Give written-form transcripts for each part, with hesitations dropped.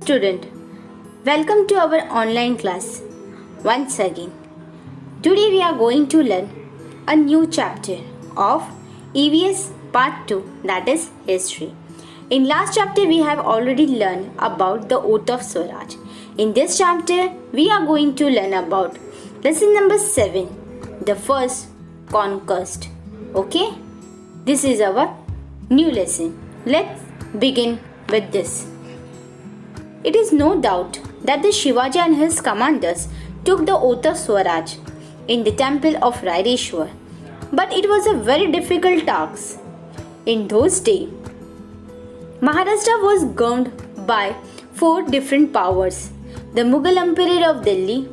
Student, welcome to our online class. Once again, today we are going to learn a new chapter of EVS Part 2, that is History. In last chapter we have already learned about the Oath of Swaraj. In this chapter we are going to learn about lesson number 7, the first conquest. Okay, this is our new lesson. Let's begin with this. It is no doubt that the Shivaji and his commanders took the Oath of Swaraj in the temple of Raireshwar, but it was a very difficult task. In those days, Maharashtra was governed by 4 different powers: the Mughal Emperor of Delhi,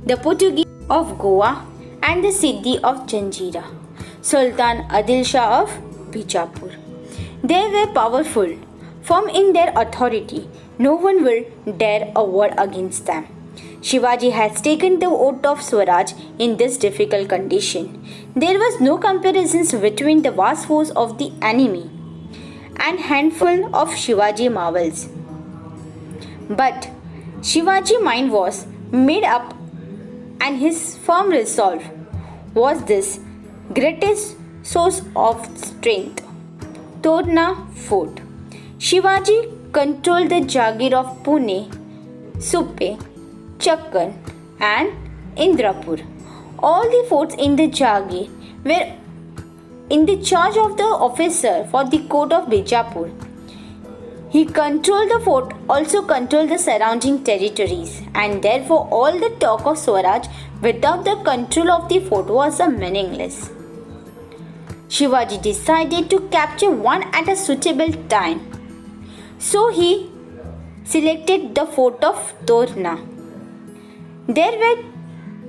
the Portuguese of Goa, and the Siddhi of Janjira, Sultan Adil Shah of Bijapur. They were powerful, firm in their authority. No one will dare a word against them. Shivaji has taken the oath of Swaraj in this difficult condition. There was no comparison between the vast force of the enemy and handful of Shivaji marvels. But Shivaji's mind was made up, and his firm resolve was this greatest source of strength: Torna Fort. Shivaji controlled the Jagir of Pune, Supe, Chakan, and Indrapur. All the forts in the Jagir were in the charge of the officer for the court of Bijapur. He controlled the fort, also controlled the surrounding territories, and therefore all the talk of Swaraj without the control of the fort was meaningless. Shivaji decided to capture one at a suitable time. So he selected the fort of Torna. There were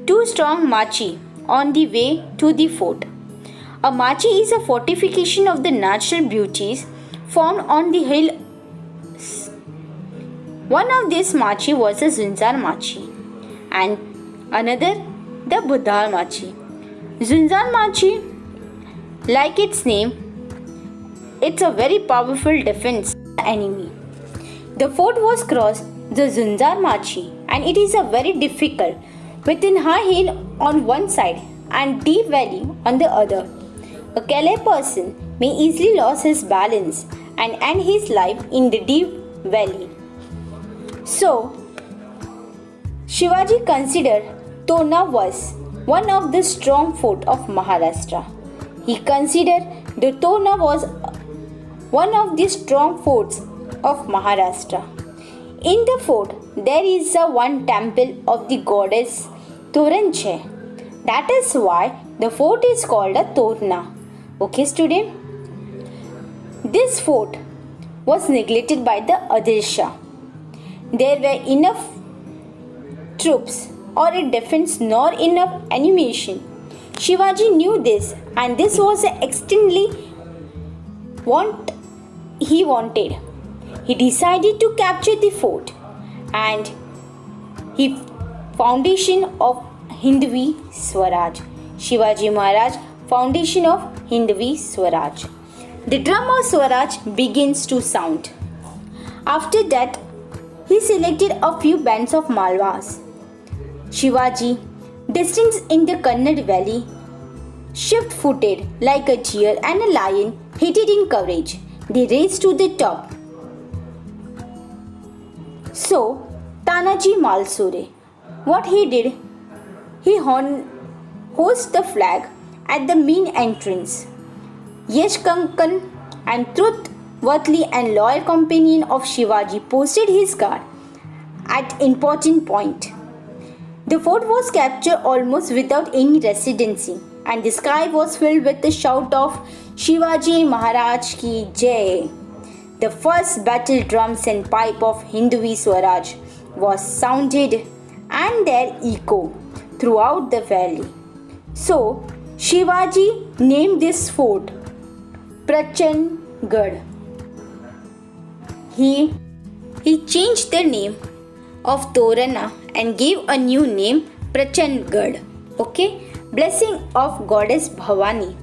2 strong machi on the way to the fort. A machi is a fortification of the natural beauties found on the hill. One of these machi was the Zunjar machi and another the Budhal machi. Zunjar machi, like its name, it's a very powerful defense enemy. The fort was crossed the Zunjar Machi, and it is a very difficult, with a high hill on one side and deep valley on the other. A Calais person may easily lose his balance and end his life in the deep valley. So, Shivaji considered Torna was one of the strong forts of Maharashtra. He considered the Torna was one of the strong forts of Maharashtra. In the fort, there is one temple of the goddess Toranche. That is why the fort is called a Torna. Okay, student? This fort was neglected by the Adil Shah. There were enough troops or a defense nor enough ammunition. Shivaji knew this, and this was extremely what he wanted. He decided to capture the fort and he foundation of Hindvi Swaraj. Shivaji Maharaj, foundation of Hindvi Swaraj. The drum of Swaraj begins to sound. After that, he selected a few bands of Malwas. Shivaji, destined in the Kannad valley, shift-footed like a deer and a lion, headed in courage. They raced to the top. So, Tanaji Malsore, what he did, he hoisted the flag at the main entrance. Yashkankan, and truthworthy and loyal companion of Shivaji, posted his guard at important point. The fort was captured almost without any resistancy, and the sky was filled with the shout of Shivaji Maharaj Ki Jai. The first battle drums and pipe of Hindvi Swaraj was sounded, and their echo throughout the valley. So Shivaji named this fort Prachandgarh. He changed the name of Torana and gave a new name, Prachandgarh. Okay, blessing of goddess Bhavani.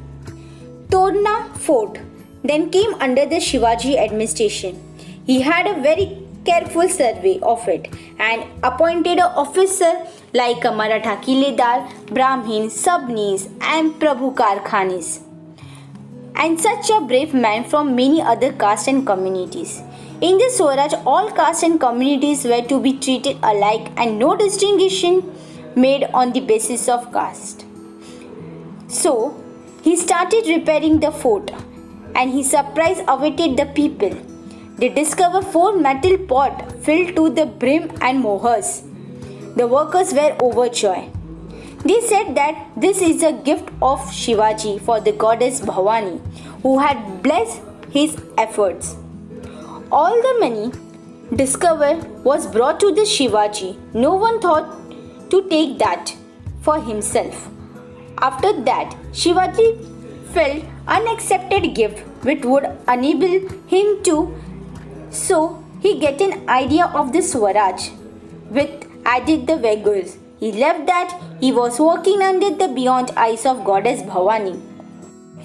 Torna fort then came under the Shivaji administration. He had a very careful survey of it and appointed an officer like a Maratha Kiledar, Brahmin, Sabnis and Prabhu Karkhanis, and such a brave man from many other castes and communities. In the Swaraj, all castes and communities were to be treated alike and no distinction made on the basis of caste. So, he started repairing the fort and his surprise awaited the people. They discovered 4 metal pots filled to the brim and mohurs. The workers were overjoyed. They said that this is a gift of Shivaji for the goddess Bhavani, who had blessed his efforts. All the money discovered was brought to the Shivaji. No one thought to take that for himself. After that, Shivaji felt unaccepted gift which would enable him to, so he get an idea of the Swaraj with added the Vegas. He left that he was walking under the beyond eyes of goddess Bhavani.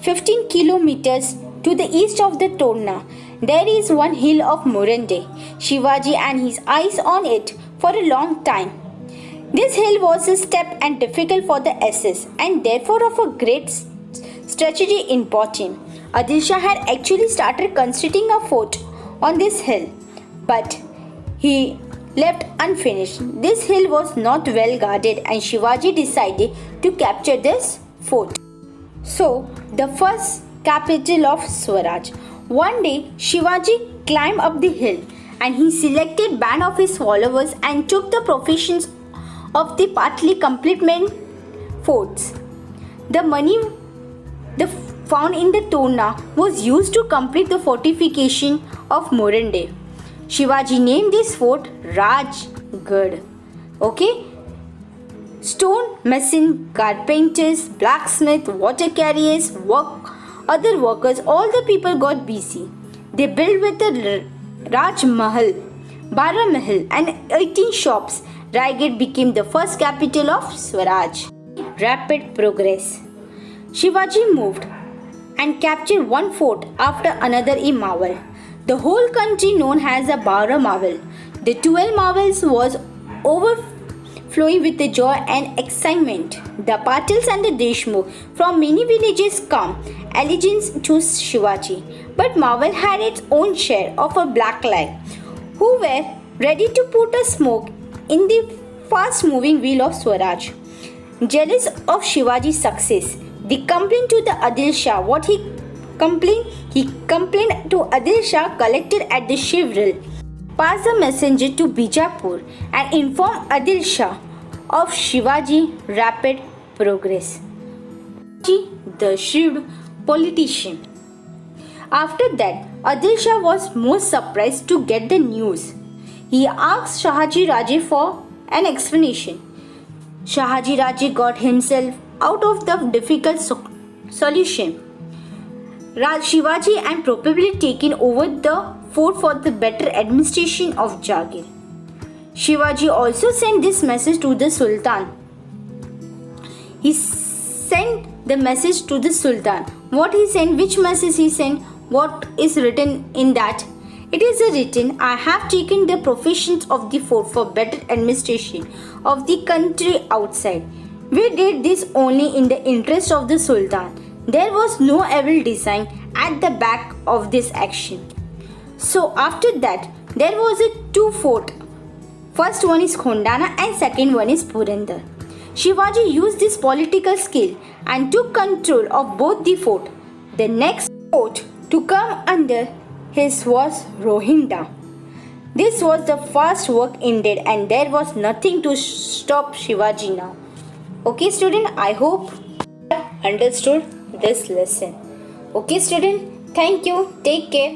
15 kilometers to the east of the Torna, there is one hill of Morande. Shivaji and his eyes on it for a long time. This hill was a steep and difficult for the SS and therefore of a great strategic importance. Adil Shah had actually started constructing a fort on this hill, but he left unfinished. This hill was not well guarded and Shivaji decided to capture this fort. So, the first capital of Swaraj. One day, Shivaji climbed up the hill and he selected band of his followers and took the provisions of the partly completed forts. The money found in the Torna was used to complete the fortification of Morande. Shivaji named this fort Rajgarh. Okay? Stone mason, carpenters, blacksmith, water carriers, other workers, all the people got busy. They built with the Raj Mahal, Bara Mahal and 18 shops. Raigad became the first capital of Swaraj. Rapid progress. Shivaji moved and captured one fort after another in Mawal. The whole country known as the 12 Mawal. The 12 Mawals was overflowing with the joy and excitement. The Patils and the Deshmukh from many villages come allegiance to Shivaji. But Mawal had its own share of a black leg who were ready to put a smoke in the fast-moving wheel of Swaraj. Jealous of Shivaji's success, they complained to the Adil Shah. What he complained? He complained to Adil Shah collected at the Shivril, passed the messenger to Bijapur and informed Adil Shah of Shivaji's rapid progress. The shrewd politician. After that, Adil Shah was most surprised to get the news. He asked Shahaji Raje for an explanation. Shahaji Raje got himself out of the difficult solution. Shivaji and probably taken over the fort for the better administration of Jagir. Shivaji also sent this message to the Sultan. He sent the message to the Sultan. What he sent, which message he sent, what is written in that? It is written, I have taken the provisions of the fort for better administration of the country outside. We did this only in the interest of the Sultan. There was no evil design at the back of this action. So after that, there was a 2 fort. First one is Khondana and second one is Purandar. Shivaji used this political skill and took control of both the fort. The next fort to come under his was Rohinda. This was the first work ended and there was nothing to stop Shivaji now. Okay student, I hope you understood this lesson. Okay student, thank you. Take care.